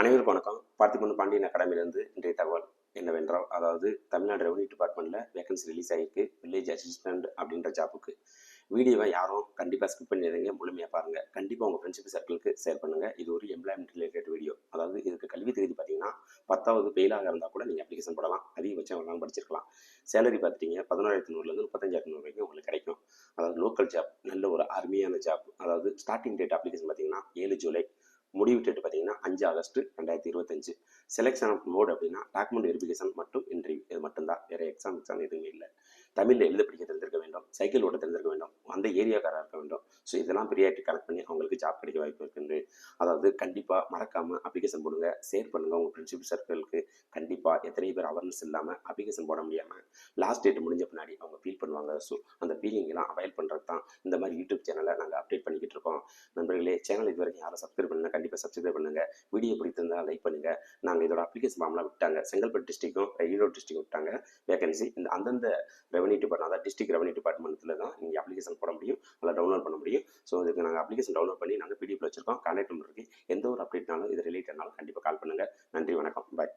அனைவருக்கும் வணக்கம். பார்த்திபன் பாண்டியன் அகாடமியிலிருந்து இன்றைய தகவல் என்னவென்றால், அதாவது தமிழ்நாடு ரெவன்யூ டிபார்ட்மெண்ட்டில் வேகன்சி ரிலீஸ் ஆகிருக்கு. வில்லேஜ் அசிஸ்டன்ட் அப்படின்ற ஜாப்புக்கு. வீடியோவை யாரும் கண்டிப்பாக ஸ்கிப் பண்ணிடுறீங்க, முழுமையாக பாருங்கள். கண்டிப்பாக உங்கள் ஃப்ரெண்ட்ஷிப் சர்க்கிளுக்கு ஷேர் பண்ணுங்கள். இது ஒரு எம்ப்ளாய்மெண்ட் ரிலேட்டட் வீடியோ. அதாவது இதுக்கு கல்வி தகுதி பார்த்தீங்கன்னா 10வது ஃபெயிலாக இருந்தால் கூட நீங்கள் அப்ளிகேஷன் போடலாம். அதிகபட்சம் எல்லாம் படிச்சிருக்கலாம். சேலரி பார்த்துட்டீங்க 11,500லேருந்து 35,500 வரைக்கும் உங்களுக்கு கிடைக்கும். அதாவது லோக்கல் ஜாப், நல்ல ஒரு அருமையான ஜாப். அதாவது ஸ்டார்டிங் டேட் அப்ளிகேஷன் பார்த்தீங்கன்னா 7 ஜூலை, முடிவு டேட் பார்த்தீங்கன்னா 5 ஆகஸ்ட் 2025. செலெக்ஷன் ஆஃப் மோட் அப்படின்னா டாக்குமெண்ட் வெரிஃபிகேஷன் மற்றும் இன்டர்வியூ, இது மட்டும்தான். வேறு எக்ஸாம் எதுவுமே இல்லை. தமிழில் எழுத படிக்க தெரிஞ்சிருக்க வேண்டும், சைக்கிள் ஓட்ட தெரிஞ்சிருக்க வேண்டும், அந்த ஏரியாக்காராக இருக்க வேண்டும். ஸோ இதெல்லாம் ப்ரியாரிட்டி கலெக்ட் பண்ணி அவங்களுக்கு ஜாப் கிடைக்க வாய்ப்பு இருக்குது. அதாவது கண்டிப்பாக மறக்காமல் அப்ளிகேஷன் போடுங்க, ஷேர் பண்ணுங்கள் உங்கள் ஃப்ரெண்ட்ஷிப் சர்க்கிளுக்கு. கண்டிப்பாக எத்தனை பேர் அவேர்னஸ் இல்லாமல் அப்ளிகேஷன் போட முடியாமல் லாஸ்ட் டேட் முடிஞ்ச பின்னாடி அவங்க ஃபீல் பண்ணுவாங்க. ஸோ அந்த ஃபீலிங்கெல்லாம் அவாய்ட் பண்ணுறது தான் இந்த மாதிரி யூடியூப் சேனலை நாங்கள் அப்டேட் பண்ணிக்கிட்டு இருக்கோம். நண்பர்களே, சேனல் இது வரைக்கும் யாரும் சப்ஸ்கிரைப் பண்ணுங்க, கண்டிப்பாக சப்ஸ்கிரைப் பண்ணுங்கள். வீடியோ பிடித்திருந்தா லைக் பண்ணுங்கள். நாங்கள் இதோட அப்ளிகேஷன் ஃபார்ம்லாம் விட்டாங்க. செங்கல்பட்டு டிஸ்ட்ரிக்டும் ஈரோடு டிஸ்ட்ரிக்ட் விட்டாங்க வேகன்சி. இந்த அந்தந்த ரெவன்யூ டிபார்ட்மெண்ட், அதாவது டிஸ்ட்ரிக்ட் ரெவன்யூ டிபார்ட்மெண்ட்டில் தான் நீங்கள் அப்ளிகேஷன் போட முடியும், அதில் டவுன்லோட் பண்ண முடியும். ஸோ இதுக்கு நாங்கள் அப்ளிகேஷன் டவுன்லோட் பண்ணி நாங்கள் பிடிஎஃப் வச்சிருக்கோம். கான்டாக்ட் நம்பர் இருக்குது. எந்த ஒரு அப்டேட்னாலும் இது ரிலேட்டட்னாலும் கண்டிப்பாக கால் பண்ணுங்கள். நன்றி, வணக்கம், பாய்.